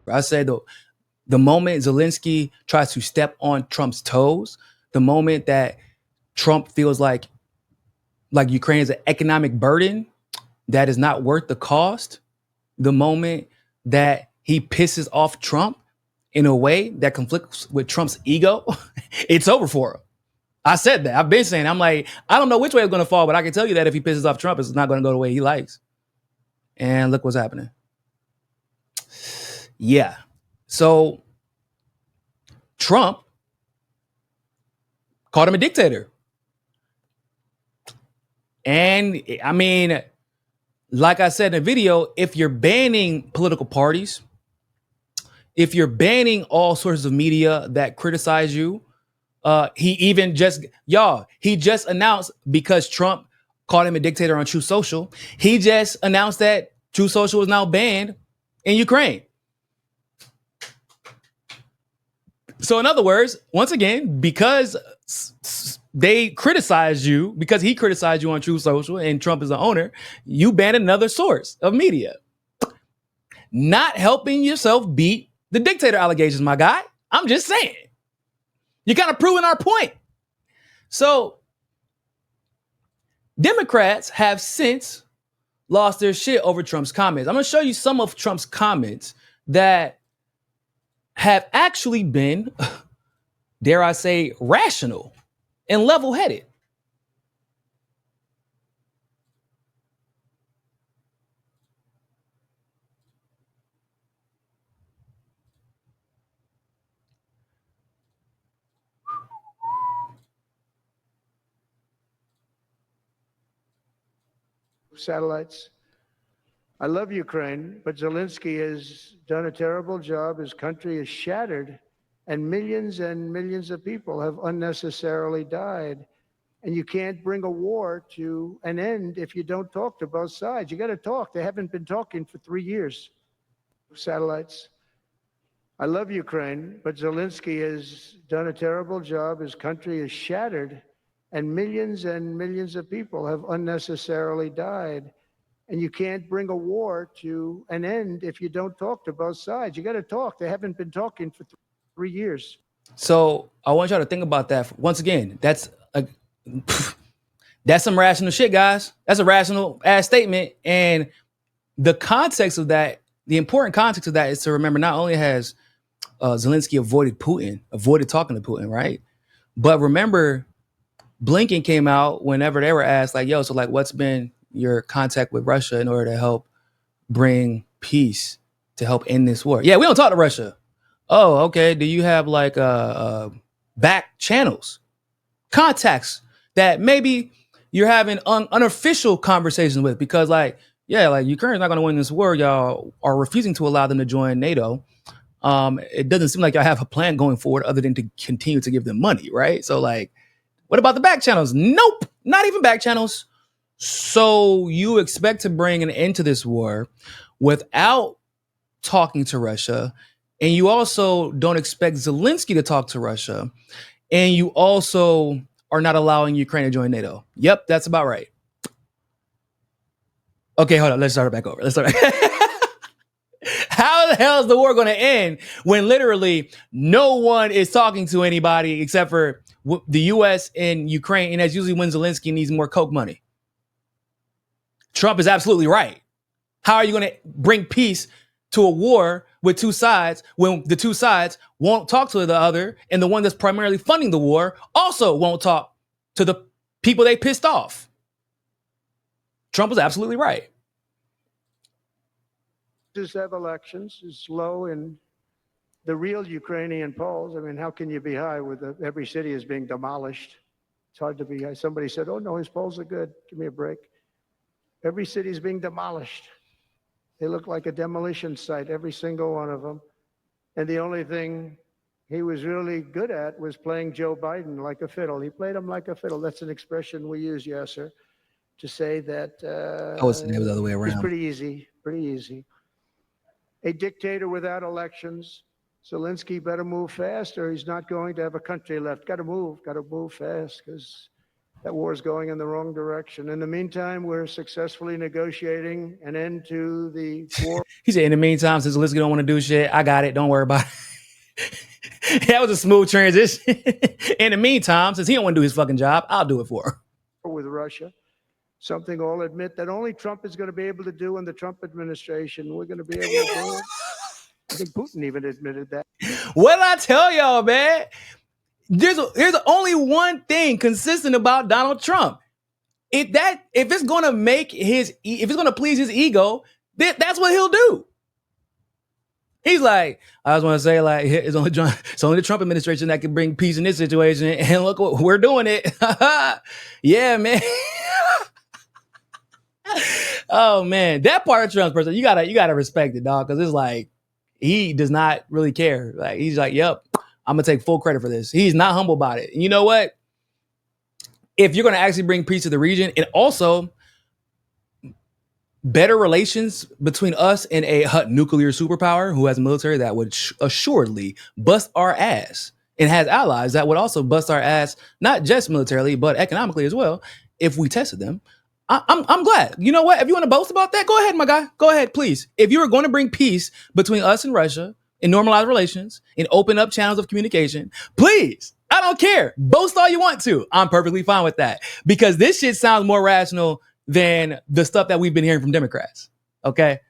I said the moment Zelensky tries to step on Trump's toes, the moment that Trump feels like Ukraine is an economic burden that is not worth the cost, the moment that he pisses off Trump in a way that conflicts with Trump's ego, it's over for him. I said that. I've been saying, I'm like, I don't know which way it's going to fall, but I can tell you that if he pisses off Trump, it's not going to go the way he likes. And look what's happening. Yeah. So Trump called him a dictator. And I mean, like I said in the video, if you're banning political parties, if you're banning all sources of media that criticize you, he just announced, because Trump called him a dictator on True Social, he just announced that True Social is now banned in Ukraine. So in other words, once again, because they criticized you, because he criticized you on True Social and Trump is the owner, you banned another source of media. Not helping yourself beat the dictator allegations, my guy. I'm just saying. You're kind of proving our point. So Democrats have since lost their shit over Trump's comments. I'm going to show you some of Trump's comments that have actually been, dare I say, rational and level-headed. Satellites. I love Ukraine, but Zelensky has done a terrible job. His country is shattered, and millions of people have unnecessarily died. And you can't bring a war to an end if you don't talk to both sides. You got to talk. They haven't been talking for 3 years. Satellites. I love Ukraine, but Zelensky has done a terrible job. His country is shattered, and millions of people have unnecessarily died. And you can't bring a war to an end if you don't talk to both sides. You got to talk. They haven't been talking for 3 years. So I want y'all to think about that. Once again, that's some rational shit, guys. That's a rational ass statement. And the context of that, the important context of that is to remember, not only has Zelensky avoided talking to Putin, right? But remember, Blinken came out whenever they were asked, like, yo, so like, what's been your contact with Russia in order to help bring peace, to help end this war? Yeah, we don't talk to Russia. Oh, okay. Do you have like back channels, contacts that maybe you're having unofficial conversations with? Because like, yeah, like Ukraine's not going to win this war. Y'all are refusing to allow them to join NATO. It doesn't seem like y'all have a plan going forward other than to continue to give them money, right? So like, what about the back channels? Nope, not even back channels. So you expect to bring an end to this war without talking to Russia, and you also don't expect Zelensky to talk to Russia, and you also are not allowing Ukraine to join NATO. Yep, that's about right. Okay, hold on. Let's start it back over. How the hell is the war going to end when literally no one is talking to anybody except for the U.S. and Ukraine? And that's usually when Zelensky needs more Coke money. Trump is absolutely right. How are you going to bring peace to a war with two sides when the two sides won't talk to the other, and the one that's primarily funding the war also won't talk to the people they pissed off? Trump was absolutely right. Just have elections is low in the real Ukrainian polls. I mean, how can you be high with every city is being demolished? It's hard to be high. Somebody said, oh, no, his polls are good. Give me a break. Every city is being demolished. They look like a demolition site, every single one of them. And the only thing he was really good at was playing Joe Biden like a fiddle. He played him like a fiddle. That's an expression we use, Yasser, to say that It was the other way around. It's pretty easy. A dictator without elections. Zelensky better move fast, or he's not going to have a country left. Got to move fast, because That war is going in the wrong direction. In the meantime, we're successfully negotiating an end to the war. He said, in the meantime, since Zelensky don't want to do shit, I got it. Don't worry about it. That was a smooth transition. In the meantime, since he don't want to do his fucking job, I'll do it for him. With Russia, something I'll admit that only Trump is going to be able to do in the Trump administration. We're going to be able to do it. I think Putin even admitted that. What did I tell y'all, man? There's only one thing consistent about Donald Trump. If it's gonna please his ego, that's what he'll do. He's like, I just want to say, like, it's only the Trump administration that can bring peace in this situation, and look, we're doing it. Yeah, man. Oh man, that part of Trump's person, you gotta respect it, dog, because it's like he does not really care. Like he's like, yep, I'm gonna take full credit for this. He's not humble about it. And you know what? If you're gonna actually bring peace to the region, and also better relations between us and a nuclear superpower who has a military that would assuredly bust our ass, and has allies that would also bust our ass, not just militarily but economically as well, if we tested them. I'm glad. You know what? If you want to boast about that, go ahead, my guy. Go ahead, please. If you are going to bring peace between us and Russia and normalize relations and open up channels of communication, please. I don't care. Boast all you want to. I'm perfectly fine with that, because this shit sounds more rational than the stuff that we've been hearing from Democrats. Okay.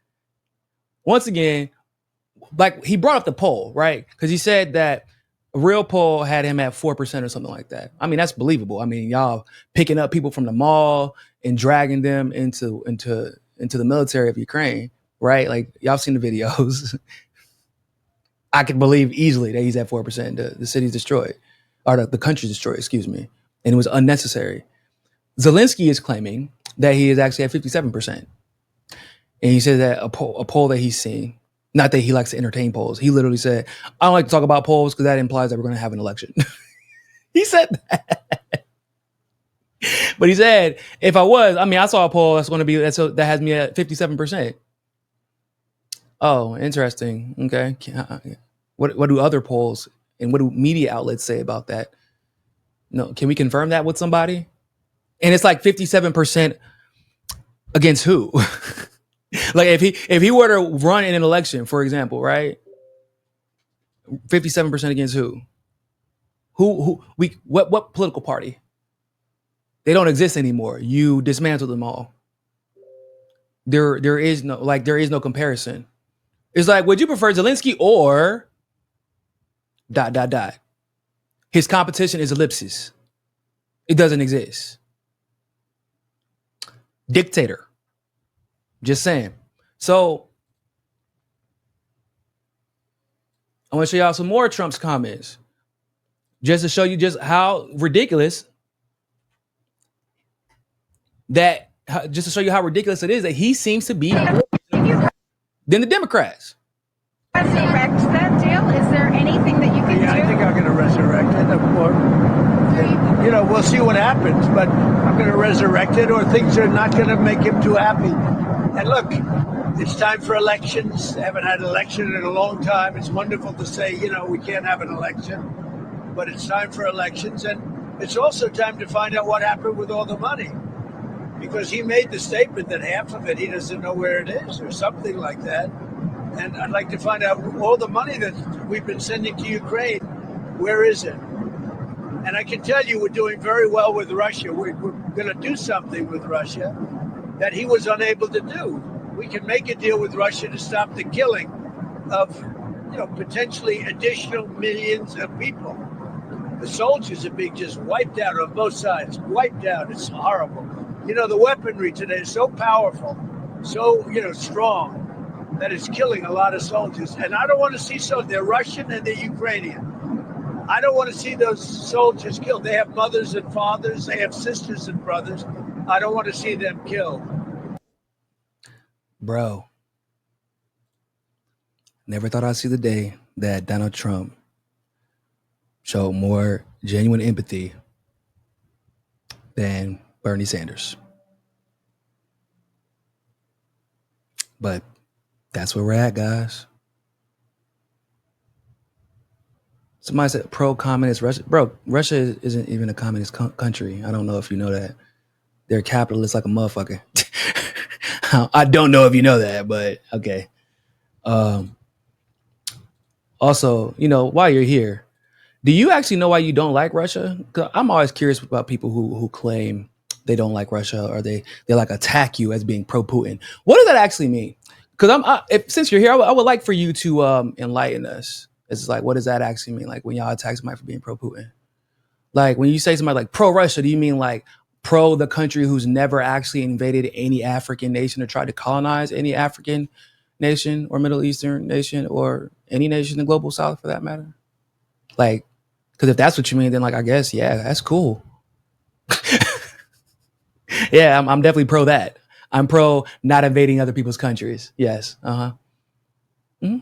Once again, like he brought up the poll, right? Because he said that a real poll had him at 4% or something like that. I mean, that's believable. I mean, y'all picking up people from the mall and dragging them into the military of Ukraine, right? Like y'all seen the videos. I could believe easily that he's at 4%. The city's destroyed, or the country's destroyed, excuse me. And it was unnecessary. Zelensky is claiming that he is actually at 57%. And he said that a poll that he's seen, not that he likes to entertain polls. He literally said, I don't like to talk about polls because that implies that we're going to have an election. He said that. But he said, if I saw a poll that has me at 57%. Oh, interesting. Okay. What do other polls and what do media outlets say about that? No, can we confirm that with somebody? And it's like 57% against who? Like if he were to run in an election, for example, right? 57% against who? What political party? They don't exist anymore. You dismantled them all. There is no comparison. It's like, would you prefer Zelensky or ... His competition is ellipsis. It doesn't exist. Dictator. Just saying. So I want to show y'all some more Trump's comments, just to show you just how ridiculous it is that he seems to be than the Democrats. Resurrect that deal? Is there anything that you can do? I think I'm going to resurrect it. We'll see what happens, but I'm going to resurrect it, or things are not going to make him too happy. And look, it's time for elections. They haven't had an election in a long time. It's wonderful to say, we can't have an election, but it's time for elections. And it's also time to find out what happened with all the money, because he made the statement that half of it, he doesn't know where it is or something like that. And I'd like to find out all the money that we've been sending to Ukraine, where is it? And I can tell you we're doing very well with Russia. We're going to do something with Russia that he was unable to do. We can make a deal with Russia to stop the killing of, potentially additional millions of people. The soldiers are being just wiped out on both sides, wiped out. It's horrible. The weaponry today is so powerful, so, strong, that it's killing a lot of soldiers. And I don't want to see they're Russian and they're Ukrainian. I don't want to see those soldiers killed. They have mothers and fathers. They have sisters and brothers. I don't want to see them killed. Bro, never thought I'd see the day that Donald Trump showed more genuine empathy than Bernie Sanders. But that's where we're at, guys. Somebody said pro-communist Russia. Bro, Russia isn't even a communist country. I don't know if you know that. They're capitalist like a motherfucker. I don't know if you know that, but okay. Also, while you're here, do you actually know why you don't like Russia? 'Cause I'm always curious about people who claim they don't like Russia or they like attack you as being pro-Putin. What does that actually mean? Because since you're here, I would like for you to enlighten us. It's like, what does that actually mean? Like when y'all attack somebody for being pro-Putin? Like when you say somebody like pro-Russia, do you mean like pro the country who's never actually invaded any African nation or tried to colonize any African nation or Middle Eastern nation or any nation in the global South for that matter? Like, because if that's what you mean, then like I guess that's cool. Yeah, I'm definitely pro that. I'm pro not invading other people's countries. Yes. Mm-hmm.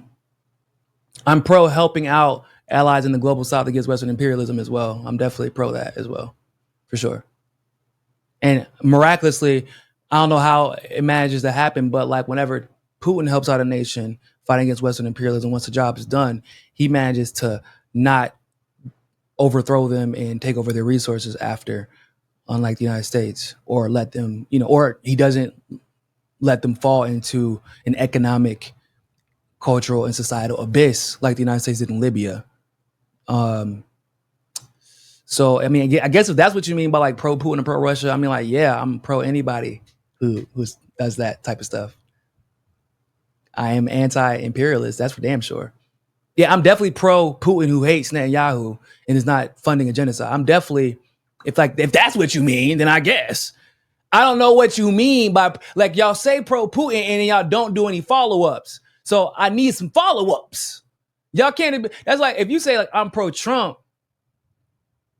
I'm pro helping out allies in the global South against Western imperialism as well. I'm definitely pro that as well, for sure. And miraculously, I don't know how it manages to happen, but like whenever Putin helps out a nation fighting against Western imperialism, once the job is done, he manages to not overthrow them and take over their resources after, unlike the United States, or let them, or he doesn't let them fall into an economic, cultural, and societal abyss like the United States did in Libya. So, I mean, I guess if that's what you mean by like pro-Putin and pro-Russia, I mean, like, yeah, I'm pro anybody who does that type of stuff. I am anti-imperialist. That's for damn sure. Yeah, I'm definitely pro-Putin who hates Netanyahu and is not funding a genocide. I'm definitely, if that's what you mean, then I guess. I don't know what you mean by, like, y'all say pro-Putin and y'all don't do any follow-ups. So I need some follow-ups. Y'all can't, that's like, if you say like, I'm pro-Trump,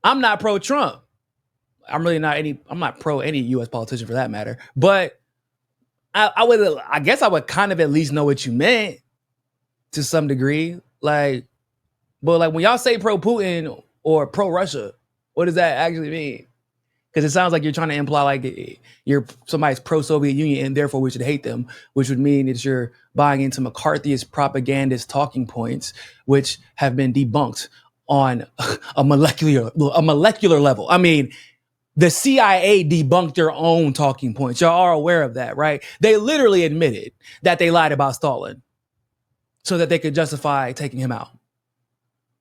I'm not pro-Trump. I'm not pro any U.S. politician for that matter. But I guess I would kind of at least know what you meant to some degree. Like, but like when y'all say pro-Putin or pro-Russia, what does that actually mean? Because it sounds like you're trying to imply like somebody's pro-Soviet Union and therefore we should hate them, which would mean that you're buying into McCarthyist propagandist talking points, which have been debunked on a molecular level. I mean, the CIA debunked their own talking points. Y'all are aware of that, right? They literally admitted that they lied about Stalin so that they could justify taking him out.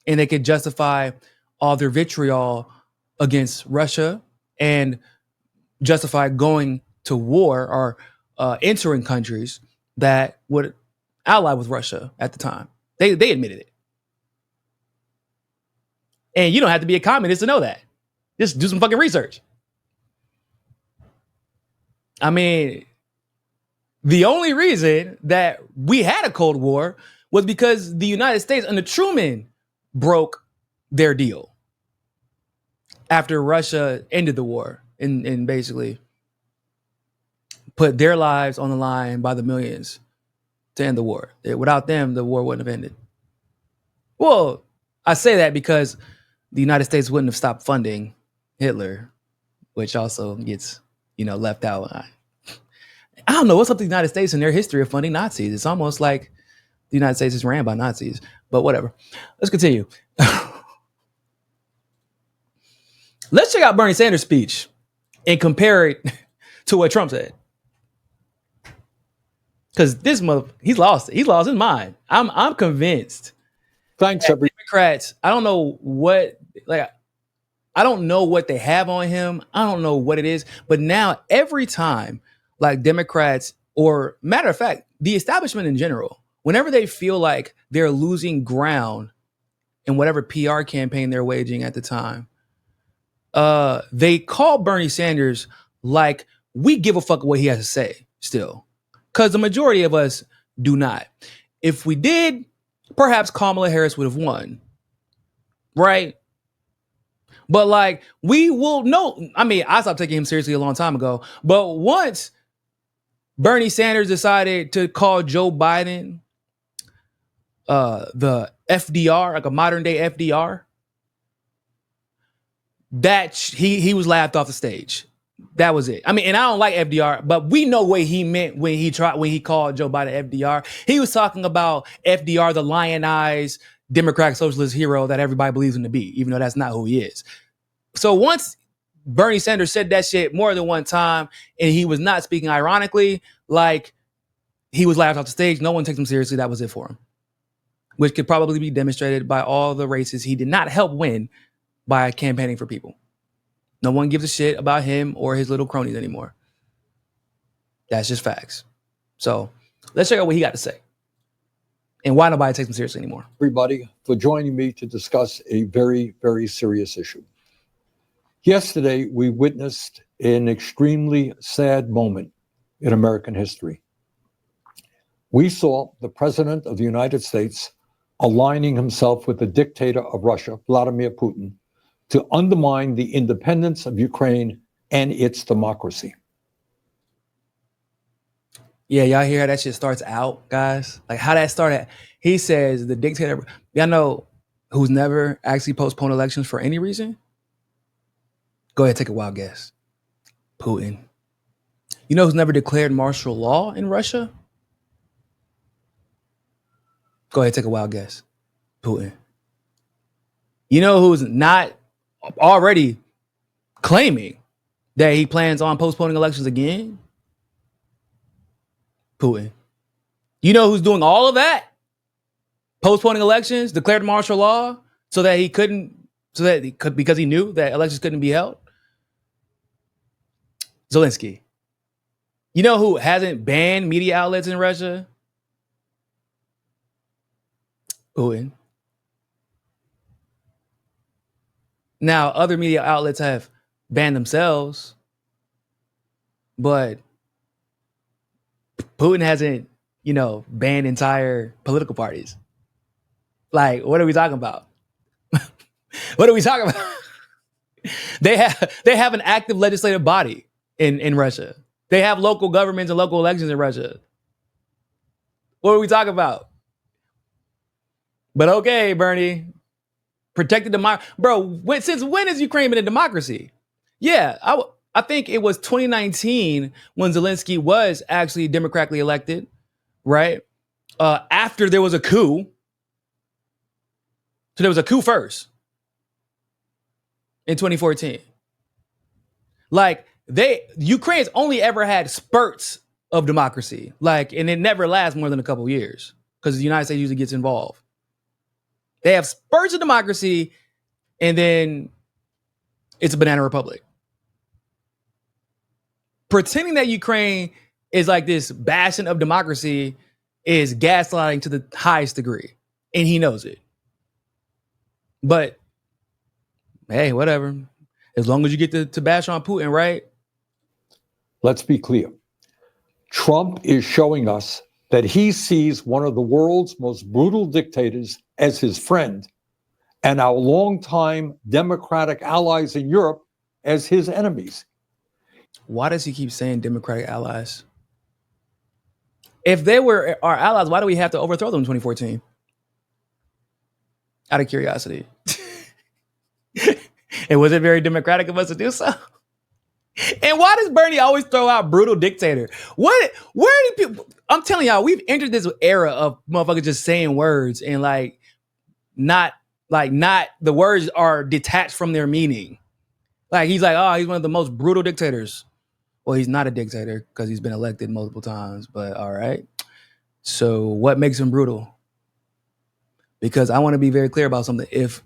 And they could justify all their vitriol against Russia and justify going to war or entering countries that would ally with Russia at the time. They admitted it. And you don't have to be a communist to know that. Just do some fucking research. I mean, the only reason that we had a Cold War was because the United States under Truman broke their deal after Russia ended the war and basically put their lives on the line by the millions to end the war. Without them, the war wouldn't have ended. Well, I say that because the United States wouldn't have stopped funding Hitler, which also gets, left out. I don't know what's up with the United States and their history of funding Nazis. It's almost like the United States is ran by Nazis, but whatever. Let's continue. Let's check out Bernie Sanders' speech and compare it to what Trump said. Because this he's lost it. He's lost his mind. I'm convinced. Thanks, everybody. Democrats, I don't know what they have on him. I don't know what it is. But now every time, like Democrats, or matter of fact, the establishment in general, whenever they feel like they're losing ground in whatever PR campaign they're waging at the time, they call Bernie Sanders like we give a fuck what he has to say still. Because the majority of us do not. If we did, perhaps Kamala Harris would have won. Right? But like, we will know. I mean, I stopped taking him seriously a long time ago. But once Bernie Sanders decided to call Joe Biden the FDR, like a modern day FDR, that he was laughed off the stage. That was it. I mean, and I don't like FDR, but we know what he meant when he called Joe Biden FDR. He was talking about FDR, the lionized democratic socialist hero that everybody believes him to be, even though that's not who he is. So once Bernie Sanders said that shit more than one time, and he was not speaking ironically, like he was laughed off the stage, no one takes him seriously. That was it for him, which could probably be demonstrated by all the races he did not help win by campaigning for people. No one gives a shit about him or his little cronies anymore. That's just facts. So let's check out what he got to say and why nobody takes him seriously anymore. Everybody for joining me to discuss a very, very serious issue. Yesterday, we witnessed an extremely sad moment in American history. We saw the President of the United States aligning himself with the dictator of Russia, Vladimir Putin, to undermine the independence of Ukraine and its democracy. Yeah, y'all hear how that shit starts out, guys? Like how that started. He says the dictator, y'all know who's never actually postponed elections for any reason? Go ahead, take a wild guess. Putin. You know who's never declared martial law in Russia? Go ahead, take a wild guess. Putin. You know who's not already claiming that he plans on postponing elections again? Putin. You know who's doing all of that? Postponing elections, declared martial law, because he knew that elections couldn't be held? Zelensky. You know who hasn't banned media outlets in Russia? Putin. Now, other media outlets have banned themselves, but Putin hasn't, banned entire political parties. Like, what are we talking about? What are we talking about? They have an active legislative body in Russia. They have local governments and local elections in Russia. What are we talking about? But okay, Bernie, protect the democracy. Bro, since when has Ukraine been a democracy? Yeah, I think it was 2019 when Zelensky was actually democratically elected, right? After there was a coup. So there was a coup first in 2014. Like Ukraine's only ever had spurts of democracy, and it never lasts more than a couple of years because the United States usually gets involved. They have spurts of democracy, and then it's a banana republic. Pretending that Ukraine is like this bastion of democracy is gaslighting to the highest degree, and he knows it. But hey, whatever. As long as you get to bash on Putin, right? Let's be clear. Trump is showing us that he sees one of the world's most brutal dictators as his friend and our longtime democratic allies in Europe as his enemies. Why does he keep saying democratic allies? If they were our allies, why do we have to overthrow them in 2014? Out of curiosity. And was it very democratic of us to do so? And why does Bernie always throw out brutal dictator? Where do people? I'm telling y'all, we've entered this era of motherfuckers just saying words and not the words are detached from their meaning. Like he's like, oh, he's one of the most brutal dictators. Well, he's not a dictator because he's been elected multiple times, but all right. So what makes him brutal? Because I want to be very clear about something. If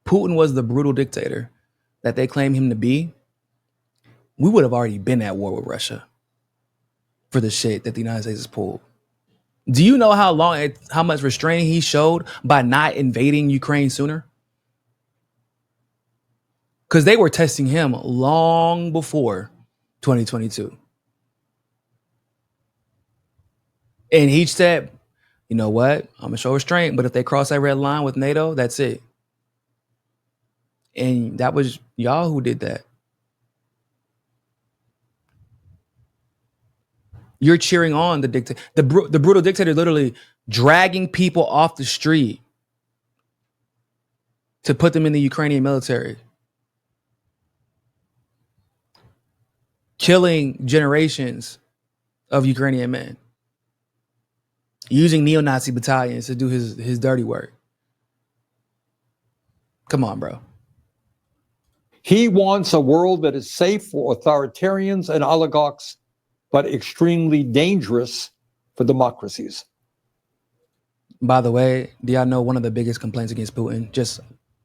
Putin was the brutal dictator that they claim him to be, we would have already been at war with Russia for the shit that the United States has pulled. Do you know how much restraint he showed by not invading Ukraine sooner? Because they were testing him long before 2022. And he said, you know what? I'm going to show restraint, but if they cross that red line with NATO, that's it. And that was y'all who did that. You're cheering on the dictator. The brutal dictator literally dragging people off the street to put them in the Ukrainian military. Killing generations of Ukrainian men. using neo-Nazi battalions to do his dirty work. Come on, bro. He wants a world that is safe for authoritarians and oligarchs, but extremely dangerous for democracies. By the way, do y'all know one of the biggest complaints against Putin, just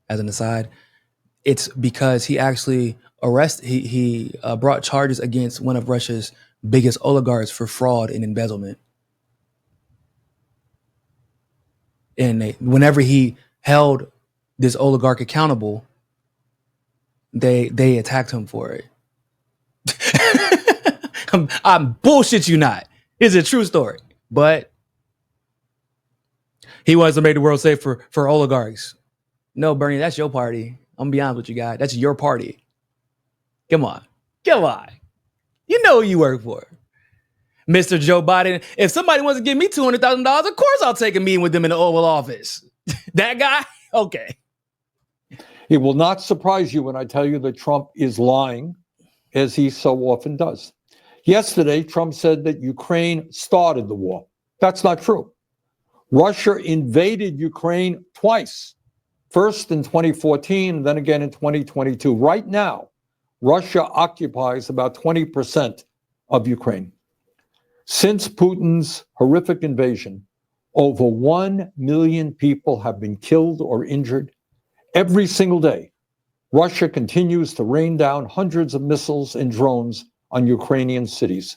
as an aside, it's because he actually brought charges against one of Russia's biggest oligarchs for fraud and embezzlement. And whenever he held this oligarch accountable, they attacked him for it. I'm bullshit you not. It's a true story. But he wants to make the world safe for oligarchs. No, Bernie, that's your party. I'm gonna be honest with you guys. That's your party. Come on. You know who you work for. Mr. Joe Biden. If somebody wants to give me $200,000, of course I'll take a meeting with them in the Oval Office. That guy? Okay. It will not surprise you when I tell you that Trump is lying, as he so often does. Yesterday, Trump said that Ukraine started the war. That's not true. Russia invaded Ukraine twice, first in 2014, and then again in 2022. Right now, Russia occupies about 20% of Ukraine. Since Putin's horrific invasion, over 1 million people have been killed or injured. Every single day, Russia continues to rain down hundreds of missiles and drones on Ukrainian cities.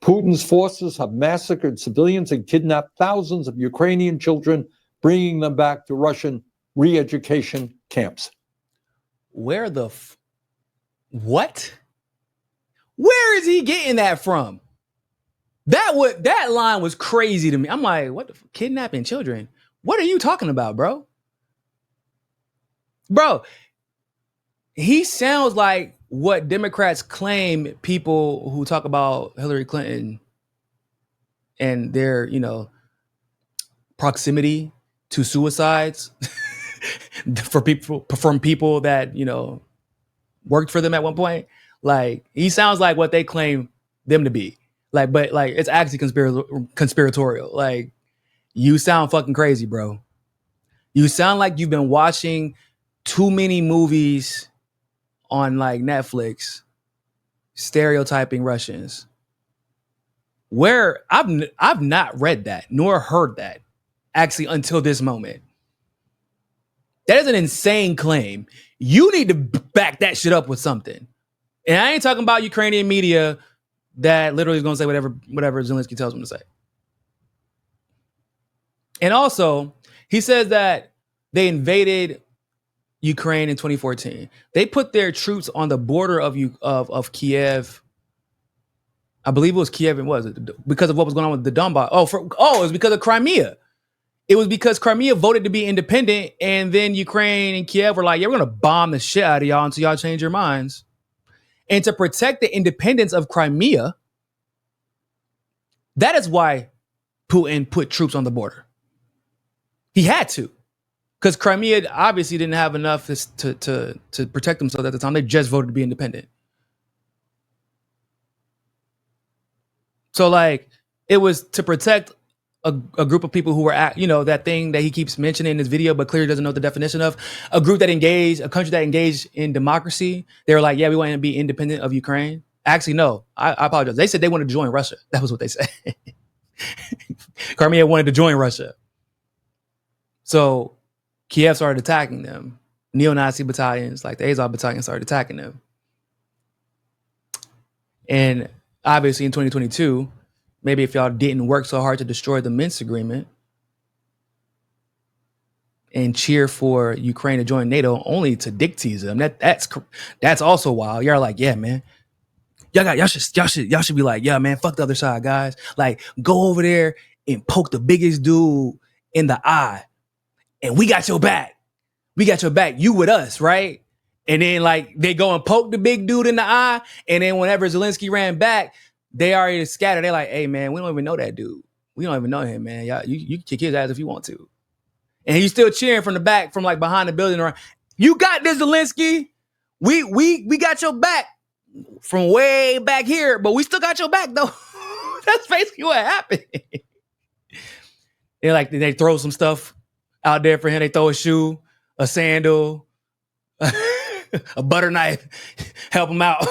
Putin's forces have massacred civilians and kidnapped thousands of Ukrainian children, bringing them back to Russian re-education camps. Where the what? Where is he getting that from? That line was crazy to me. I'm like, what the kidnapping children? What are you talking about, bro? Bro, he sounds like what Democrats claim people who talk about Hillary Clinton and their, proximity to suicides from people that, worked for them at one point. Like, he sounds like what they claim them to be. But it's actually conspiratorial. Like, you sound fucking crazy, bro. You sound like you've been watching too many movies on like Netflix stereotyping Russians. Where I've not read that nor heard that actually until this moment. That is an insane claim. You need to back that shit up with something. And I ain't talking about Ukrainian media that literally is going to say whatever Zelensky tells them to say. And also, he says that they invaded Ukraine in 2014. They put their troops on the border of Kiev. I believe it was Kiev. And was it because of what was going on with the Donbass? It was because of Crimea. It was because Crimea voted to be independent, and then Ukraine and Kiev were like, "Yeah, we're gonna bomb the shit out of y'all until y'all change your minds." And to protect the independence of Crimea, that is why Putin put troops on the border. He had to. Because Crimea obviously didn't have enough to protect themselves at the time. They just voted to be independent. So, it was to protect a group of people who were at, that thing that he keeps mentioning in his video, but clearly doesn't know the definition of. A country that engaged in democracy. They were like, yeah, we want to be independent of Ukraine. Actually, no, I apologize. They said they wanted to join Russia. That was what they said. Crimea wanted to join Russia. So Kiev started attacking them. Neo-Nazi battalions, like the Azov battalion, started attacking them. And obviously in 2022, maybe if y'all didn't work so hard to destroy the Minsk agreement and cheer for Ukraine to join NATO only to dick tease them, that's also wild. Y'all are like, yeah, man. Y'all should be like, yeah, man, fuck the other side, guys. Like, go over there and poke the biggest dude in the eye. And we got your back. We got your back. You with us, right? And then they go and poke the big dude in the eye. And then whenever Zelensky ran back, they already scattered. They're like, hey, man, we don't even know that dude. We don't even know him, man. Y'all, you can kick his ass if you want to. And he's still cheering from the back, from behind the building. Around. You got this, Zelensky. We got your back from way back here, but we still got your back, though. That's basically what happened. They throw some stuff out there for him. They throw a shoe, a sandal, a butter knife, help him out.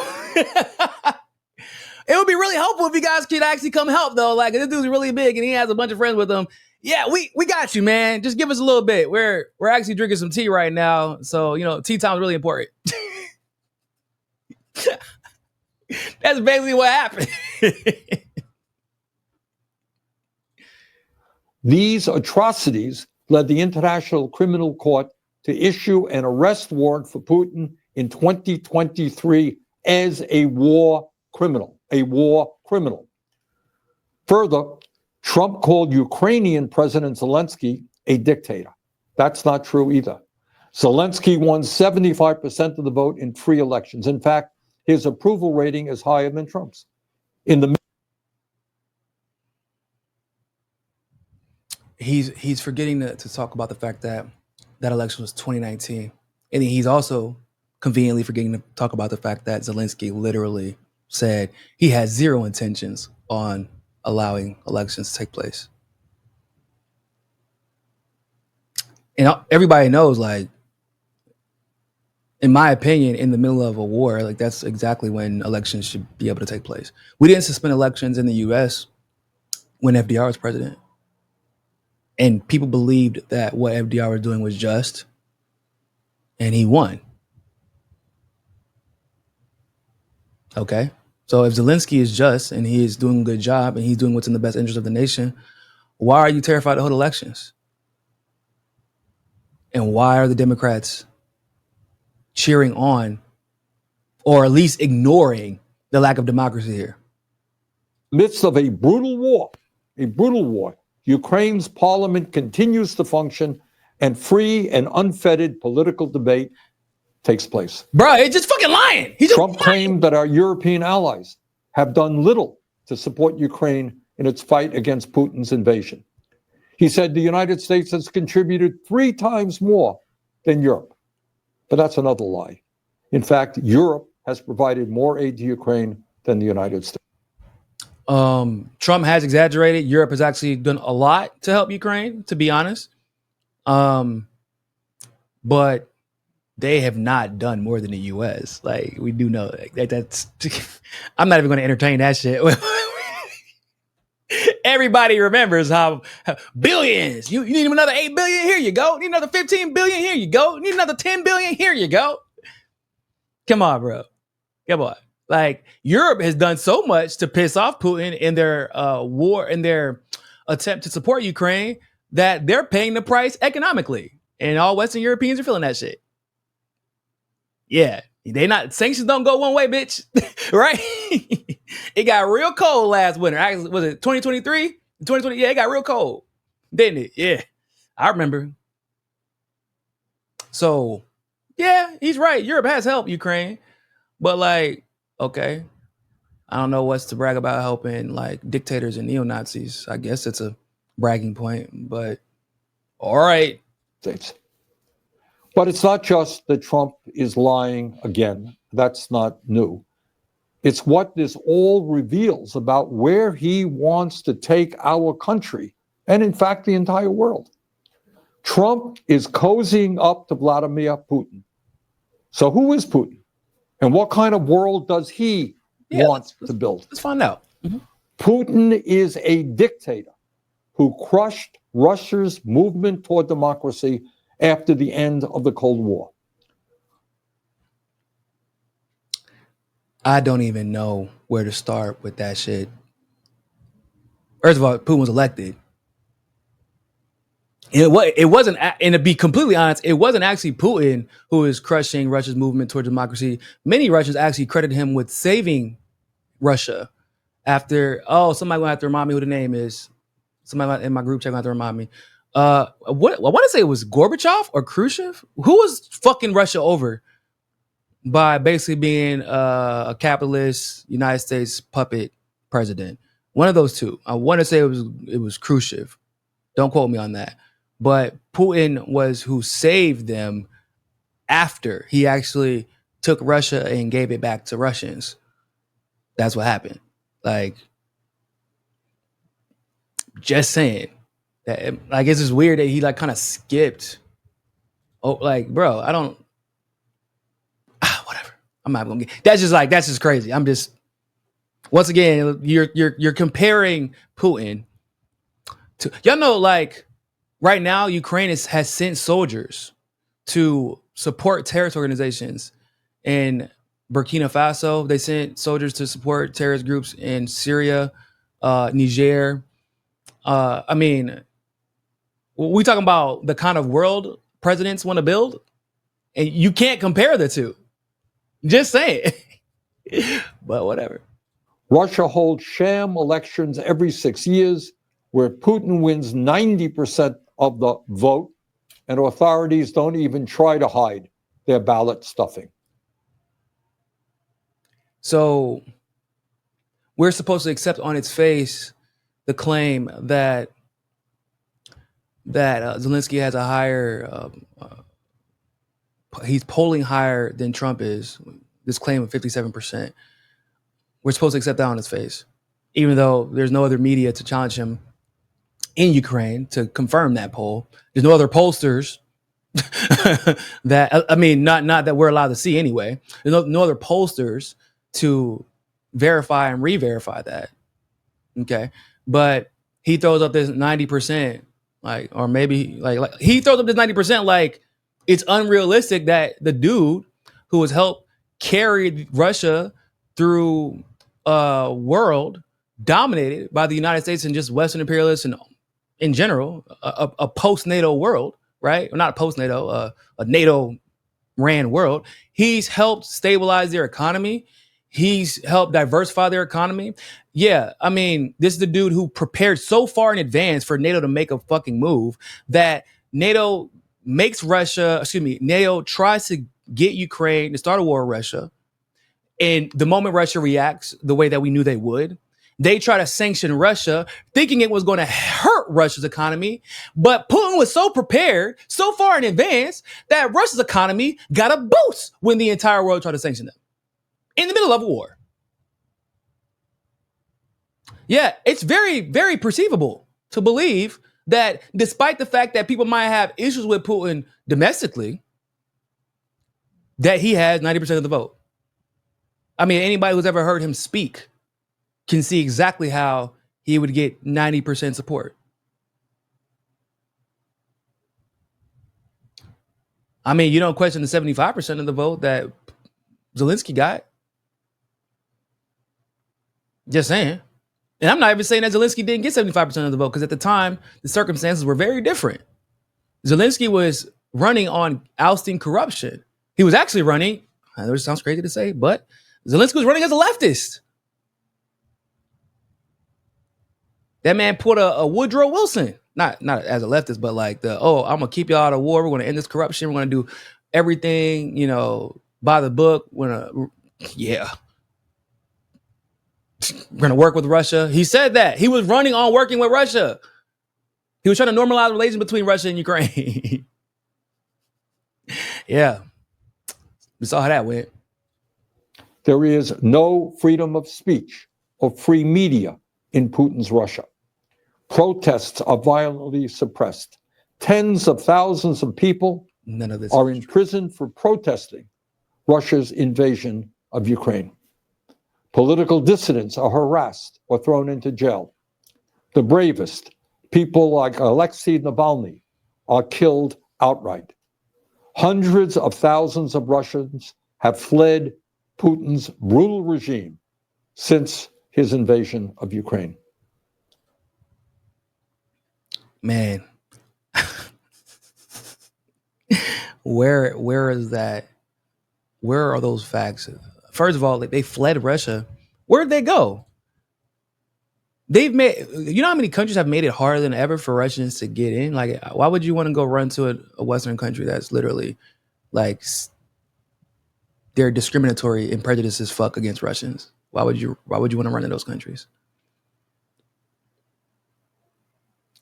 It would be really helpful if you guys could actually come help, though. Like, this dude's really big and he has a bunch of friends with him. Yeah, we got you, man. Just give us a little bit. We're actually drinking some tea right now. So, tea time is really important. That's basically what happened. These atrocities led the International Criminal Court to issue an arrest warrant for Putin in 2023 as a war criminal. Further, Trump called Ukrainian President Zelensky a dictator. That's not true either. Zelensky won 75% of the vote in free elections. In fact, his approval rating is higher than Trump's. He's forgetting to talk about the fact that election was 2019. And he's also conveniently forgetting to talk about the fact that Zelensky literally said he has zero intentions on allowing elections to take place. And everybody knows, like, in my opinion, in the middle of a war, like, that's exactly when elections should be able to take place. We didn't suspend elections in the US when FDR was president. And people believed that what FDR was doing was just, and he won. Okay? So if Zelensky is just and he is doing a good job and he's doing what's in the best interest of the nation, why are you terrified to hold elections? And why are the Democrats cheering on, or at least ignoring, the lack of democracy here? Midst of a brutal war, Ukraine's parliament continues to function and free and unfettered political debate takes place. Bro, it's just fucking lying. Trump claimed that our European allies have done little to support Ukraine in its fight against Putin's invasion. He said the United States has contributed 3 times more than Europe. But that's another lie. In fact, Europe has provided more aid to Ukraine than the United States. Trump has exaggerated. Europe has actually done a lot to help Ukraine, to be honest. But they have not done more than the U.S. Like, we do know that. That's. I'm not even going to entertain that shit. Everybody remembers how billions. You need another 8 billion? Here you go. You need another 15 billion? Here you go. You need another 10 billion? Here you go. Come on, bro. Come on. Like, Europe has done so much to piss off Putin in their war, in their attempt to support Ukraine, that they're paying the price economically. And all Western Europeans are feeling that shit. Yeah. Sanctions don't go one way, bitch. Right? It got real cold last winter. Was it 2023? 2020? Yeah, it got real cold. Didn't it? Yeah. I remember. So, yeah, he's right. Europe has helped Ukraine. But, like, okay, I don't know what's to brag about helping, like, dictators and neo-Nazis. I guess it's a bragging point, but all right. But it's not just that Trump is lying again. That's not new. It's what this all reveals about where he wants to take our country and, in fact, the entire world. Trump is cozying up to Vladimir Putin. So who is Putin? And what kind of world does he want to build? Let's find out. Mm-hmm. Putin is a dictator who crushed Russia's movement toward democracy after the end of the Cold War. I don't even know where to start with that shit. First of all, Putin was elected. It wasn't, and to be completely honest, it wasn't actually Putin who is crushing Russia's movement toward democracy. Many Russians actually credit him with saving Russia after, somebody gonna have to remind me who the name is. Somebody in my group chat gonna have to remind me. I want to say it was Gorbachev or Khrushchev. Who was fucking Russia over by basically being a capitalist United States puppet president? One of those two. I want to say it was Khrushchev. Don't quote me on that. But Putin was who saved them after he actually took Russia and gave it back to Russians. That's what happened. Like, just saying. That like it's just weird that he like kind of skipped. Oh, like bro, I don't. Whatever. I'm not gonna get. That's just crazy. I'm just once again you're comparing Putin to y'all know like right now Ukraine has sent soldiers to support terrorist organizations in Burkina Faso. They sent soldiers to support terrorist groups in Syria, Niger. I mean, we talking about the kind of world presidents want to build, and you can't compare the two. Just saying. But whatever. Russia holds sham elections every 6 years where Putin wins 90% of the vote, and authorities don't even try to hide their ballot stuffing. So we're supposed to accept on its face the claim that Zelensky has a higher, he's polling higher than Trump is. This claim of 57%. We're supposed to accept that on its face, even though there's no other media to challenge him in Ukraine to confirm that poll. There's no other pollsters that, I mean, not that we're allowed to see anyway. There's no other pollsters to verify and re-verify that. Okay. But he throws up this 90%, like, or maybe like he throws up this 90% like it's unrealistic that the dude who has helped carry Russia through a world dominated by the United States and just Western imperialists and in general, a post-NATO world, right? Or not a post-NATO, a NATO-ran world. He's helped stabilize their economy. He's helped diversify their economy. Yeah, I mean, this is the dude who prepared so far in advance for NATO to make a fucking move that NATO tries to get Ukraine to start a war with Russia. And the moment Russia reacts the way that we knew they would, they try to sanction Russia, thinking it was going to hurt Russia's economy. But Putin was so prepared, so far in advance, that Russia's economy got a boost when the entire world tried to sanction them in the middle of a war. Yeah, it's very, very perceivable to believe that despite the fact that people might have issues with Putin domestically, that he has 90% of the vote. I mean, anybody who's ever heard him speak can see exactly how he would get 90% support. I mean, you don't question the 75% of the vote that Zelensky got. Just saying. And I'm not even saying that Zelensky didn't get 75% of the vote, because at the time, the circumstances were very different. Zelensky was running on ousting corruption. He was actually running, I know it sounds crazy to say, but Zelensky was running as a leftist. That man put a Woodrow Wilson, not as a leftist, but like I'm gonna keep y'all out of war. We're gonna end this corruption. We're gonna do everything, by the book. We're gonna work with Russia. He said that he was running on working with Russia. He was trying to normalize relations between Russia and Ukraine. Yeah, we saw how that went. There is no freedom of speech or free media in Putin's Russia. Protests are violently suppressed. Tens of thousands of people are imprisoned for protesting Russia's invasion of Ukraine. Political dissidents are harassed or thrown into jail. The bravest, people like Alexei Navalny, are killed outright. Hundreds of thousands of Russians have fled Putin's brutal regime since his invasion of Ukraine. Man, where is that? Where are those facts? First of all, they fled Russia. Where'd they go? They've made, how many countries have made it harder than ever for Russians to get in? Like, why would you want to go run to a Western country that's literally like they're discriminatory and prejudiced as fuck against Russians? Why would you want to run to those countries?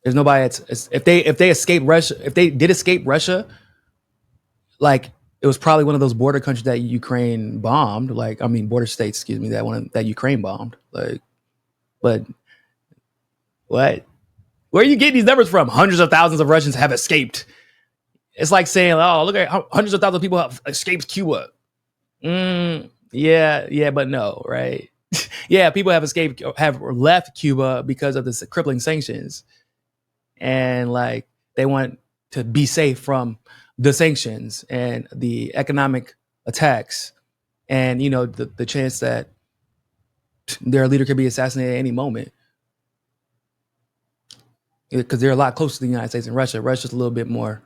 There's nobody if they escaped Russia, if they did escape Russia, like it was probably one of those border countries that Ukraine bombed, border states, that Ukraine bombed. But what? Where are you getting these numbers from? Hundreds of thousands of Russians have escaped. It's like saying, oh, look at how hundreds of thousands of people have escaped Cuba. Yeah, but no, right? Yeah, people have left Cuba because of the crippling sanctions. And like they want to be safe from the sanctions and the economic attacks and, you know, the chance that their leader could be assassinated at any moment. Because they're a lot closer to the United States and Russia. Russia's a little bit more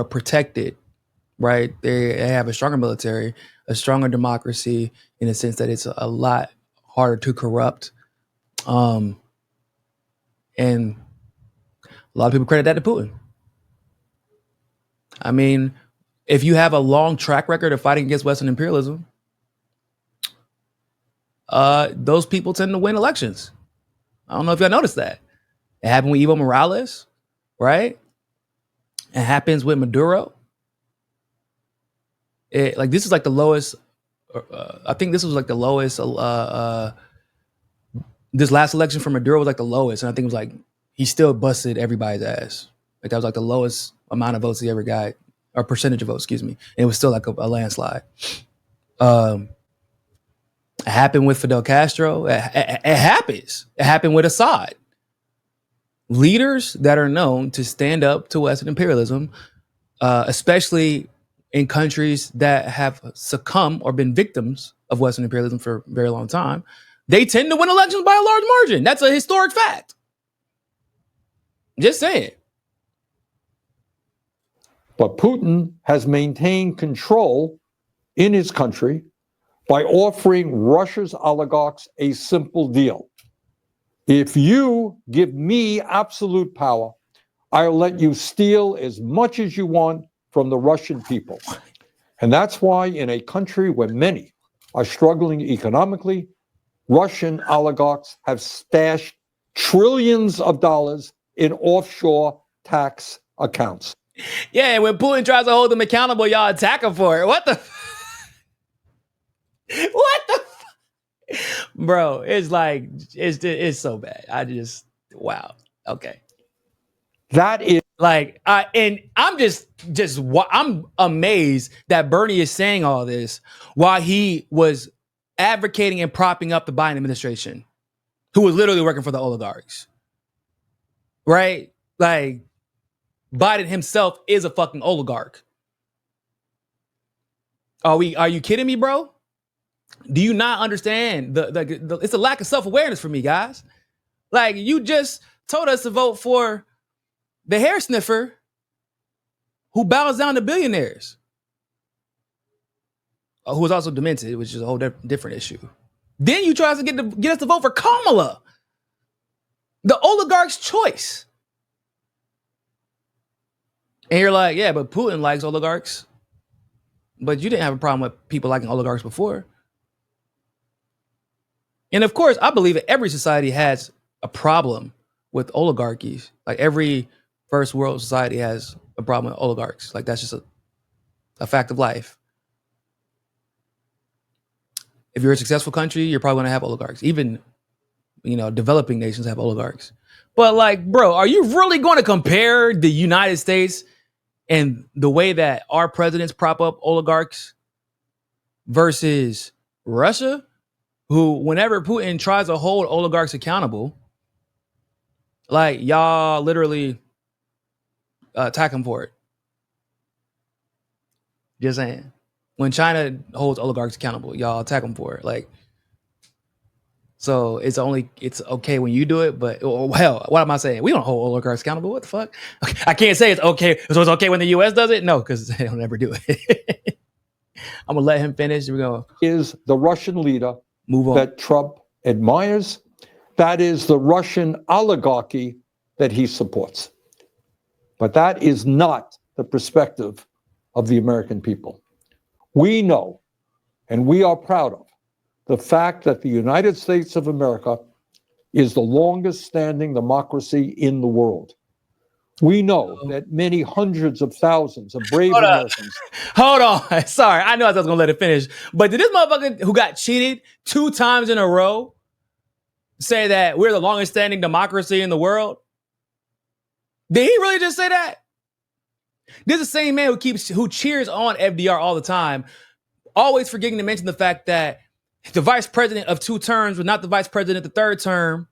protected, right? They have a stronger military, a stronger democracy in the sense that it's a lot harder to corrupt. And a lot of people credit that to Putin. I mean, if you have a long track record of fighting against Western imperialism, those people tend to win elections. I don't know if y'all noticed that. It happened with Evo Morales, right? It happens with Maduro. This is like the lowest. I think this was like the lowest. This last election for Maduro was like the lowest, and I think it was like he still busted everybody's ass. Like that was like the lowest amount of votes he ever got, or percentage of votes, excuse me. And it was still like a landslide. It happened with Fidel Castro. It happens. It happened with Assad. Leaders that are known to stand up to Western imperialism, especially in countries that have succumbed or been victims of Western imperialism for a very long time, they tend to win elections by a large margin. That's a historic fact. Just saying. But Putin has maintained control in his country by offering Russia's oligarchs a simple deal. If you give me absolute power, I'll let you steal as much as you want from the Russian people. And that's why in a country where many are struggling economically, Russian oligarchs have stashed trillions of dollars in offshore tax accounts. Yeah, and when Putin tries to hold them accountable, y'all attack him for it. What the? What the? Bro, it's like, it's so bad. Wow. Okay. That is like, and I'm I'm amazed that Bernie is saying all this while he was advocating and propping up the Biden administration, who was literally working for the oligarchs. Right? Like, Biden himself is a fucking oligarch. Are you kidding me, bro? Do you not understand the it's a lack of self-awareness for me, guys. Like, you just told us to vote for the hair sniffer who bows down to billionaires, who was also demented, which is a whole different issue. Then you try to get us to vote for Kamala, the oligarch's choice. And you're like, yeah, but Putin likes oligarchs. But you didn't have a problem with people liking oligarchs before. And of course, I believe that every society has a problem with oligarchies. Like every first world society has a problem with oligarchs. Like that's just a fact of life. If you're a successful country, you're probably going to have oligarchs. Even, developing nations have oligarchs. But like, bro, are you really going to compare the United States and the way that our presidents prop up oligarchs versus Russia, who, whenever Putin tries to hold oligarchs accountable, like, y'all literally attack him for it? Just saying. When China holds oligarchs accountable, y'all attack them for it. Like, so it's okay when you do it, but hell, what am I saying? We don't hold oligarchs accountable. What the fuck? I can't say it's okay. So it's okay when the U.S. does it? No, because they'll never do it. I'm gonna let him finish. We're gonna is the Russian leader move on that Trump admires. That is the Russian oligarchy that he supports. But that is not the perspective of the American people. We know, and we are proud of, the fact that the United States of America is the longest standing democracy in the world. We know that many hundreds of thousands of brave Americans. Hold on. Sorry, I know I was going to let it finish. But did this motherfucker who got cheated 2 times in a row say that we're the longest standing democracy in the world? Did he really just say that? This is the same man who cheers on FDR all the time, always forgetting to mention the fact that the vice president of 2 terms was not the vice president the 3rd term.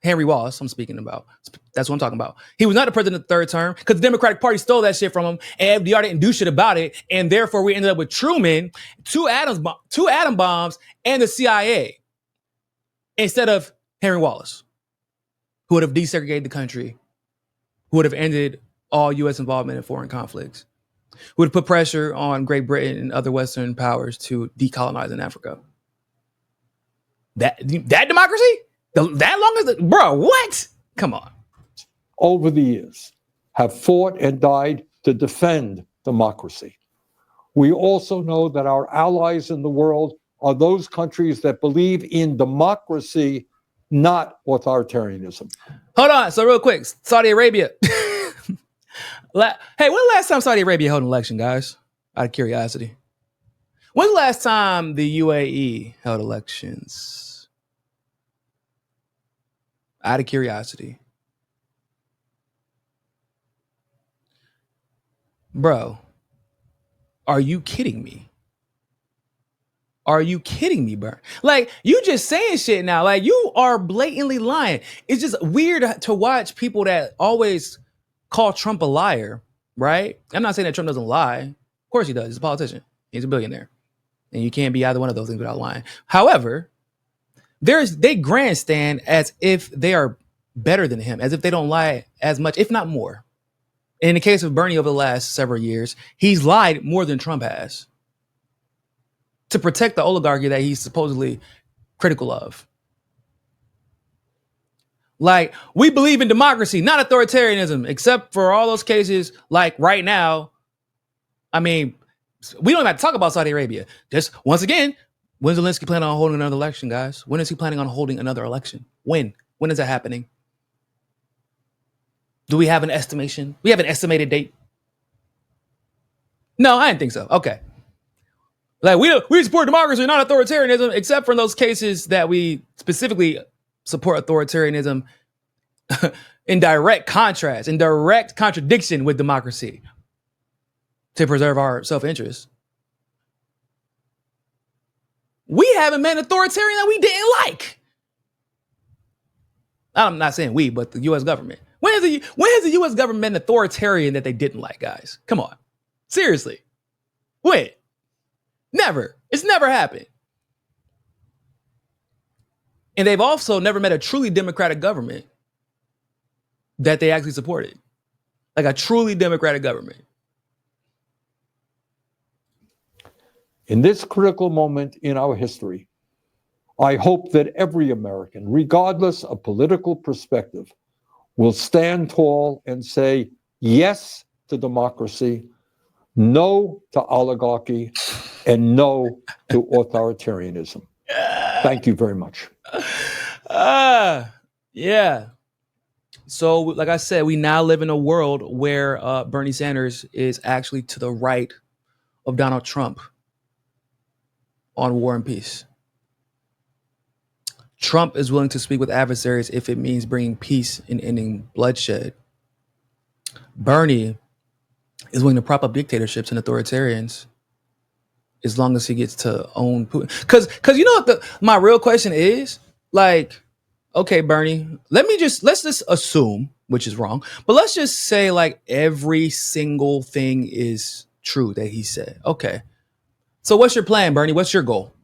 Henry Wallace, I'm speaking about. That's what I'm talking about. He was not the president of the 3rd term because the Democratic Party stole that shit from him, and FDR didn't do shit about it, and therefore we ended up with Truman, 2 atom bombs, and the CIA instead of Henry Wallace, who would have desegregated the country, who would have ended all U.S. involvement in foreign conflicts, who would have put pressure on Great Britain and other Western powers to decolonize in Africa. That democracy? That long as bro, what? Come on. Over the years, have fought and died to defend democracy. We also know that our allies in the world are those countries that believe in democracy, not authoritarianism. Hold on. So real quick, Saudi Arabia. Hey, when the last time Saudi Arabia held an election, guys? Out of curiosity. When's the last time the UAE held elections? Out of curiosity. Bro, are you kidding me? Are you kidding me, bro? Like, you just saying shit now. Like, you are blatantly lying. It's just weird to watch people that always call Trump a liar, right? I'm not saying that Trump doesn't lie. Of course he does. He's a politician. He's a billionaire. And you can't be either one of those things without lying. However, they grandstand as if they are better than him, as if they don't lie as much, if not more. In the case of Bernie over the last several years, he's lied more than Trump has to protect the oligarchy that he's supposedly critical of. Like, we believe in democracy, not authoritarianism, except for all those cases like right now. I mean, we don't even have to talk about Saudi Arabia. Just once again, when's Zelensky planning on holding another election, guys? When is he planning on holding another election? When? When is that happening? Do we have an estimation? We have an estimated date? No, I didn't think so. Okay. Like, we support democracy, not authoritarianism, except for in those cases that we specifically support authoritarianism in direct contrast, in direct contradiction with democracy to preserve our self-interest. We haven't met an authoritarian that we didn't like. I'm not saying we, but the U.S. government. When has the U.S. government met an authoritarian that they didn't like, guys? Come on. Seriously. When? Never. It's never happened. And they've also never met a truly democratic government that they actually supported. Like a truly democratic government. In this critical moment in our history, I hope that every American, regardless of political perspective, will stand tall and say yes to democracy, no to oligarchy, and no to authoritarianism. Thank you very much. Yeah. So, like I said, we now live in a world where Bernie Sanders is actually to the right of Donald Trump on war and peace. Trump is willing to speak with adversaries if it means bringing peace and ending bloodshed. Bernie is willing to prop up dictatorships and authoritarians as long as he gets to own Putin. Because you know what my real question is? Like, okay, Bernie, let's just assume, which is wrong, but let's just say like every single thing is true that he said. Okay. So what's your plan, Bernie? What's your goal?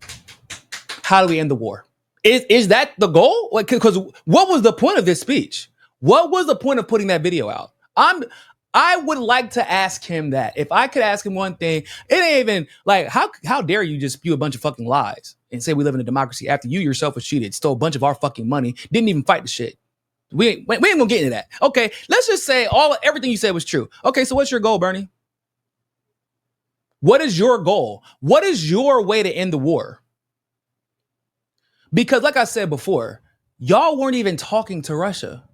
How do we end the war? Is that the goal? Like, because what was the point of this speech? What was the point of putting that video out? I would like to ask him that. If I could ask him one thing, it ain't even like, how dare you just spew a bunch of fucking lies and say we live in a democracy after you yourself was cheated, stole a bunch of our fucking money, didn't even fight the shit. We ain't gonna get into that. Okay, let's just say everything you said was true. Okay, so what's your goal, Bernie? What is your goal? What is your way to end the war? Because like I said before, y'all weren't even talking to Russia.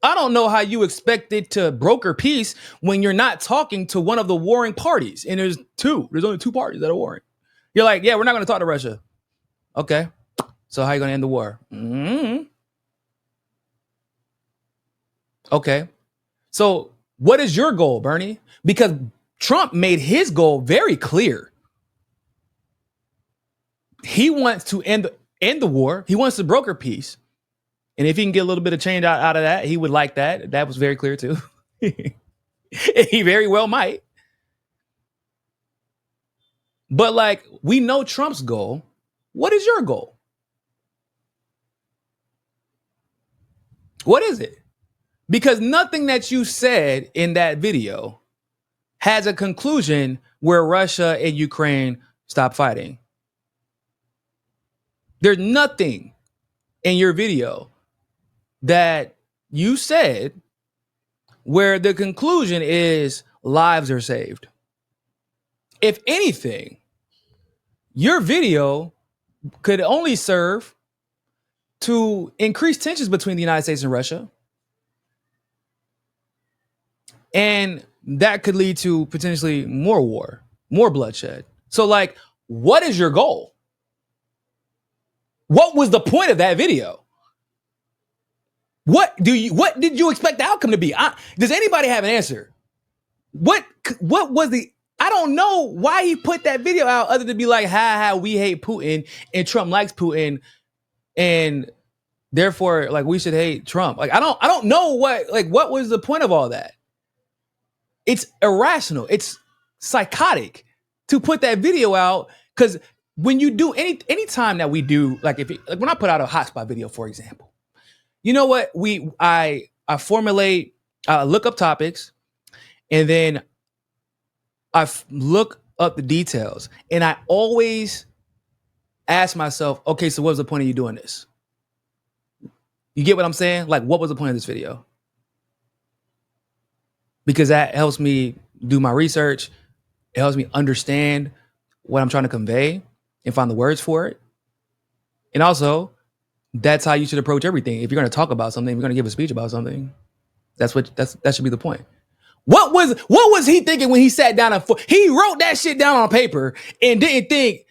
I don't know how you expected to broker peace when you're not talking to one of the warring parties. And there's only two parties that are warring. You're like, yeah, we're not going to talk to Russia. Okay. So how are you going to end the war? Okay. So what is your goal, Bernie? Because Trump made his goal very clear. He wants to end the war. He wants to broker peace. And if he can get a little bit of change out of that, he would like that. That was very clear too. He very well might. But like, we know Trump's goal. What is your goal? What is it? Because nothing that you said in that video has a conclusion where Russia and Ukraine stop fighting. There's nothing in your video that you said where the conclusion is lives are saved. If anything, your video could only serve to increase tensions between the United States and Russia. And that could lead to potentially more war, more bloodshed. So like, what is your goal? What was the point of that video? What did you expect the outcome to be? Does anybody have an answer? What was I don't know why he put that video out other than to be like, ha, we hate Putin and Trump likes Putin and therefore like we should hate Trump. Like I don't know what was the point of all that? It's irrational. It's psychotic to put that video out because when you do any time that we do, like when I put out a hotspot video, for example, you know what? I formulate, look up topics, and then I look up the details, and I always ask myself, okay, so what was the point of you doing this? You get what I'm saying? Like, what was the point of this video? Because that helps me do my research. It helps me understand what I'm trying to convey and find the words for it. And also, that's how you should approach everything. If you're going to talk about something, if you're going to give a speech about something, that should be the point. What was he thinking when he sat down he wrote that shit down on paper and didn't think,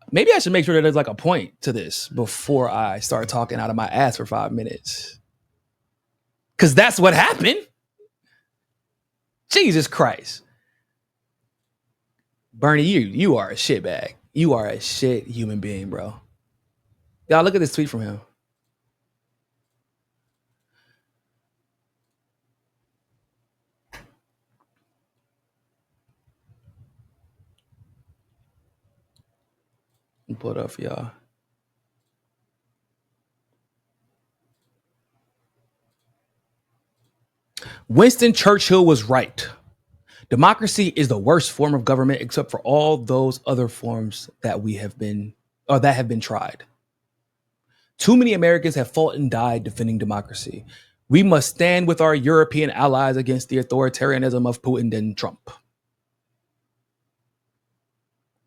maybe I should make sure that there's like a point to this before I start talking out of my ass for 5 minutes. Because that's what happened. Jesus Christ. Bernie, you are a shitbag. You are a shit human being, bro. Y'all look at this tweet from him. I'll pull it up for y'all. Winston Churchill was right. Democracy is the worst form of government except for all those other forms that have been tried. Too many Americans have fought and died defending democracy. We must stand with our European allies against the authoritarianism of Putin and Trump.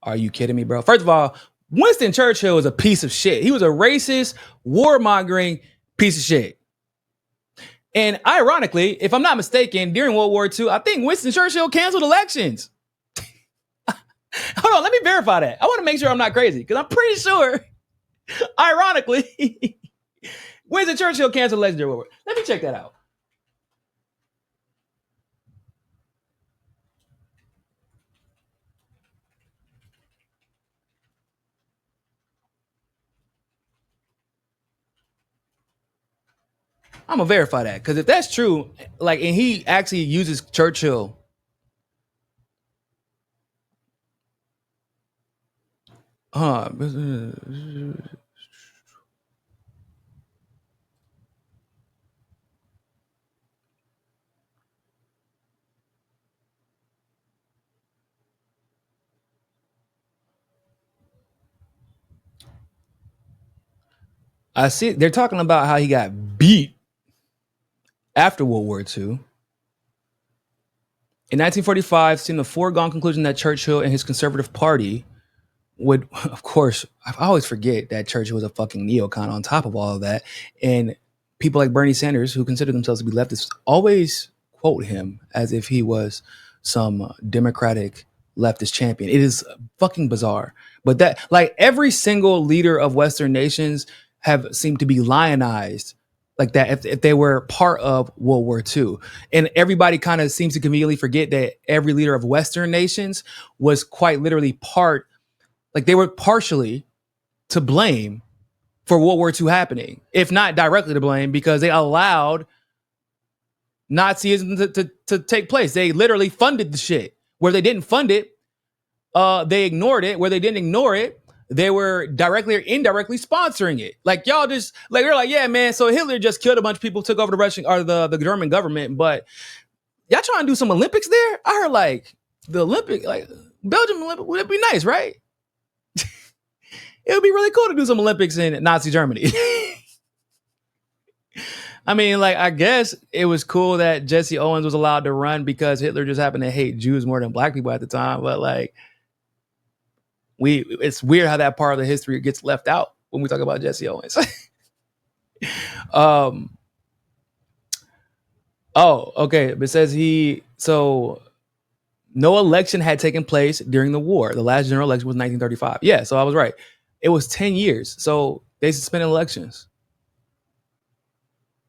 Are you kidding me, bro? First of all, Winston Churchill is a piece of shit. He was a racist, warmongering piece of shit. And ironically, if I'm not mistaken, during World War II, I think Winston Churchill canceled elections. Hold on, let me verify that. I want to make sure I'm not crazy because I'm pretty sure, ironically, Winston Churchill canceled elections during World War. Let me check that out. I'm gonna verify that because if that's true, like, and he actually uses Churchill. I see they're talking about how he got beat after World War II. In 1945, seemed a foregone conclusion that Churchill and his Conservative Party would, of course, I always forget that Churchill was a fucking neocon on top of all of that. And people like Bernie Sanders, who consider themselves to be leftists, always quote him as if he was some Democratic leftist champion. It is fucking bizarre. But that, like, every single leader of Western nations have seemed to be lionized like that if they were part of World War II. And everybody kind of seems to conveniently forget that every leader of Western nations was quite literally they were partially to blame for World War II happening, if not directly to blame, because they allowed Nazism to take place. They literally funded the shit. Where they didn't fund it, they ignored it. Where they didn't ignore it, they were directly or indirectly sponsoring it. Like, y'all just, like, they're like, yeah, man, so Hitler just killed a bunch of people, took over the Russian or the German government, but y'all trying to do some Olympics there? I heard, like, the Olympic, like, Belgium Olympic, would it be nice, right? It would be really cool to do some Olympics in Nazi Germany. I mean, like, I guess it was cool that Jesse Owens was allowed to run because Hitler just happened to hate Jews more than black people at the time. But, like, it's weird how that part of the history gets left out when we talk about Jesse Owens. Oh, okay. It says no election had taken place during the war. The last general election was 1935. Yeah, so I was right. It was 10 years. So they suspended elections.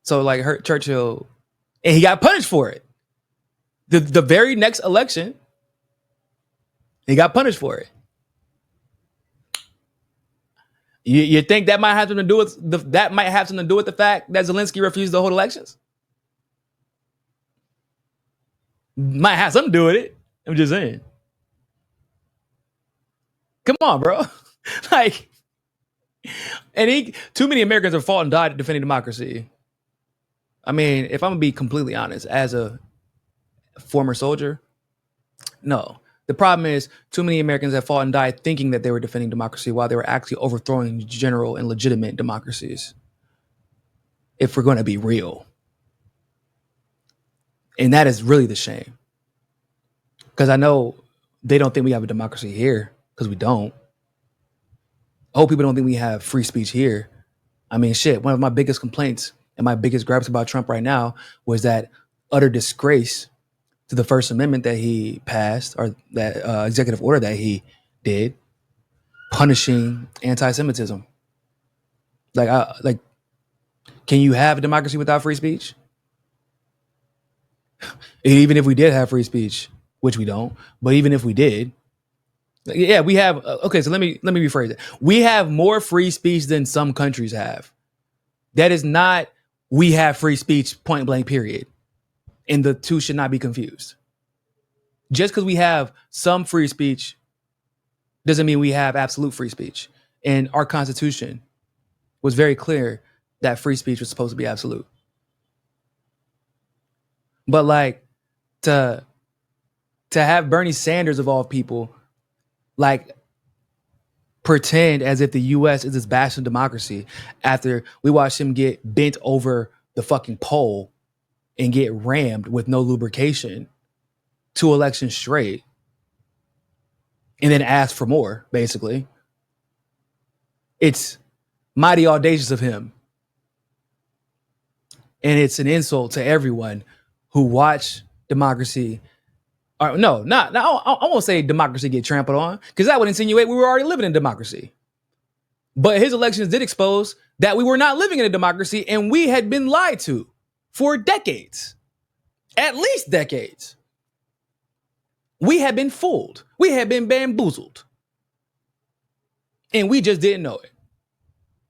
So, like, hurt Churchill, and he got punished for it. The very next election, he got punished for it. You think that might have something to do with the fact that Zelensky refused to hold elections? Might have something to do with it. I'm just saying. Come on, bro. Like, and too many Americans have fought and died defending democracy. I mean, if I'm gonna be completely honest, as a former soldier, no. The problem is too many Americans have fought and died thinking that they were defending democracy while they were actually overthrowing general and legitimate democracies. If we're going to be real. And that is really the shame. Because I know they don't think we have a democracy here, because we don't. I hope people don't think we have free speech here. I mean, shit, one of my biggest complaints and my biggest gripes about Trump right now was that utter disgrace to the First Amendment that he passed, or that executive order that he did, punishing anti-Semitism. Like, can you have a democracy without free speech? Even if we did have free speech, which we don't, but even if we did, yeah, we have. Okay, so let me rephrase it. We have more free speech than some countries have. That is not we have free speech, point blank, period. And the two should not be confused. Just because we have some free speech doesn't mean we have absolute free speech. And our Constitution was very clear that free speech was supposed to be absolute. But, like, to have Bernie Sanders, of all people, like, pretend as if the U.S. is this bastion of democracy after we watched him get bent over the fucking pole and get rammed with no lubrication 2 elections straight, and then ask for more, basically. It's mighty audacious of him. And it's an insult to everyone who watch democracy. Or no, I won't say democracy get trampled on, because that would insinuate we were already living in democracy. But his elections did expose that we were not living in a democracy, and we had been lied to for decades. At least decades. We had been fooled. We had been bamboozled. And we just didn't know it.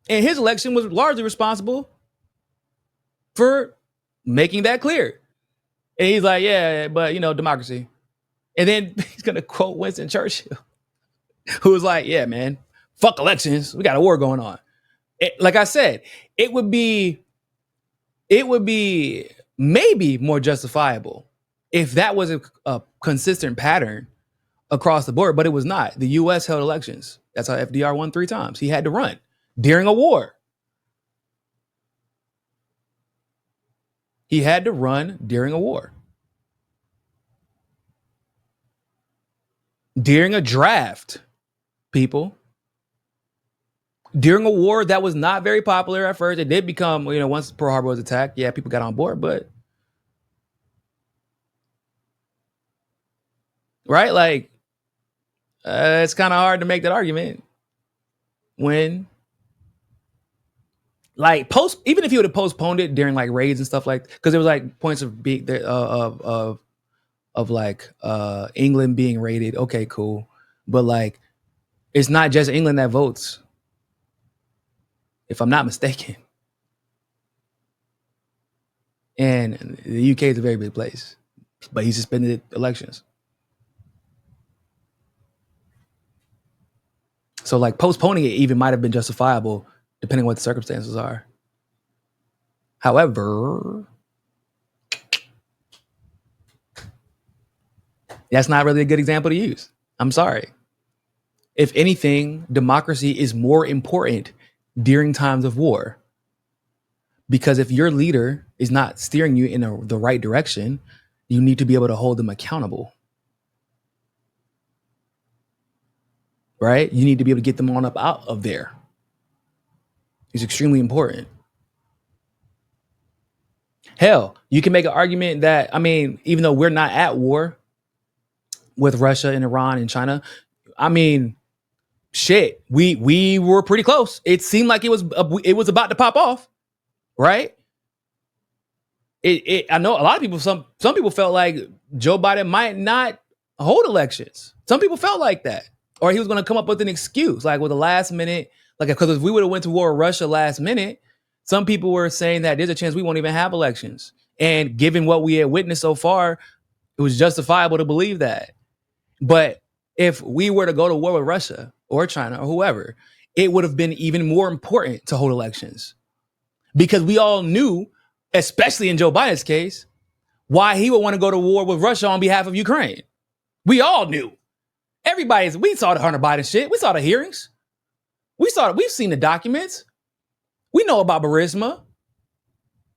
And his election was largely responsible for making that clear. And he's like, yeah, but, you know, democracy. And then he's going to quote Winston Churchill, who was like, yeah, man, fuck elections. We got a war going on. Like I said, it would be maybe more justifiable if that was a consistent pattern across the board, but it was not. The U.S. held elections. That's how FDR won 3 times. He had to run during a war. He had to run during a war. During a draft, people. During a war that was not very popular at first. It did become, you know, once Pearl Harbor was attacked, yeah, people got on board, but right? Like, It's kind of hard to make that argument when, like, even if he would have postponed it during like raids and stuff like, because there was like points of like England being raided. Okay, cool, but like it's not just England that votes, if I'm not mistaken. And the UK is a very big place, but he suspended elections. So like postponing it even might have been justifiable depending on what the circumstances are. However, that's not really a good example to use. I'm sorry. If anything, democracy is more important during times of war. Because if your leader is not steering you in the right direction, you need to be able to hold them accountable. Right? You need to be able to get them on up out of there. It's extremely important. Hell, you can make an argument that, I mean, even though we're not at war with Russia and Iran and China, I mean, shit, we were pretty close. It seemed like it was about to pop off, right? I know a lot of people, some people felt like Joe Biden might not hold elections. Some people felt like that, or he was going to come up with an excuse, like with the last minute, like because if we would have went to war with Russia last minute, some people were saying that there's a chance we won't even have elections. And given what we had witnessed so far, it was justifiable to believe that. But if we were to go to war with Russia or China or whoever, it would have been even more important to hold elections, because we all knew, especially in Joe Biden's case, why he would want to go to war with Russia on behalf of Ukraine. We all knew. We saw the Hunter Biden shit. We saw the hearings. We've seen the documents. We know about Burisma.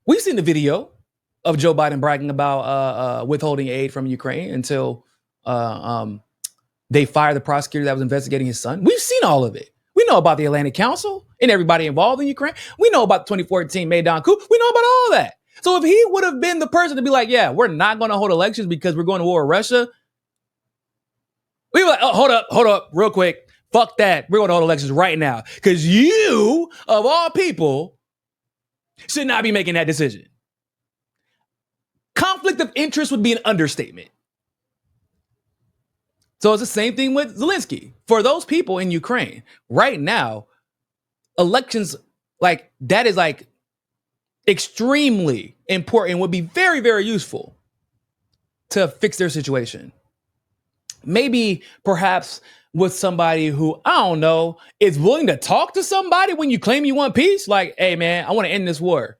We've seen the video of Joe Biden bragging about withholding aid from Ukraine until they fired the prosecutor that was investigating his son. We've seen all of it. We know about the Atlantic Council and everybody involved in Ukraine. We know about the 2014 Maidan coup. We know about all that. So if he would have been the person to be like, yeah, we're not going to hold elections because we're going to war with Russia, we were like, oh, hold up, real quick. Fuck that. We're going to hold elections right now because you, of all people, should not be making that decision. Conflict of interest would be an understatement. So it's the same thing with Zelensky. For those people in Ukraine right now, elections, like, that is like extremely important, would be very, very useful to fix their situation. Maybe perhaps with somebody who, I don't know, is willing to talk to somebody when you claim you want peace. Like, hey man, I want to end this war.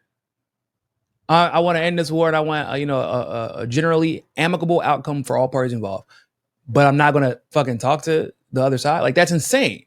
I want to end this war, and I want a generally amicable outcome for all parties involved. But I'm not going to fucking talk to the other side. Like, that's insane.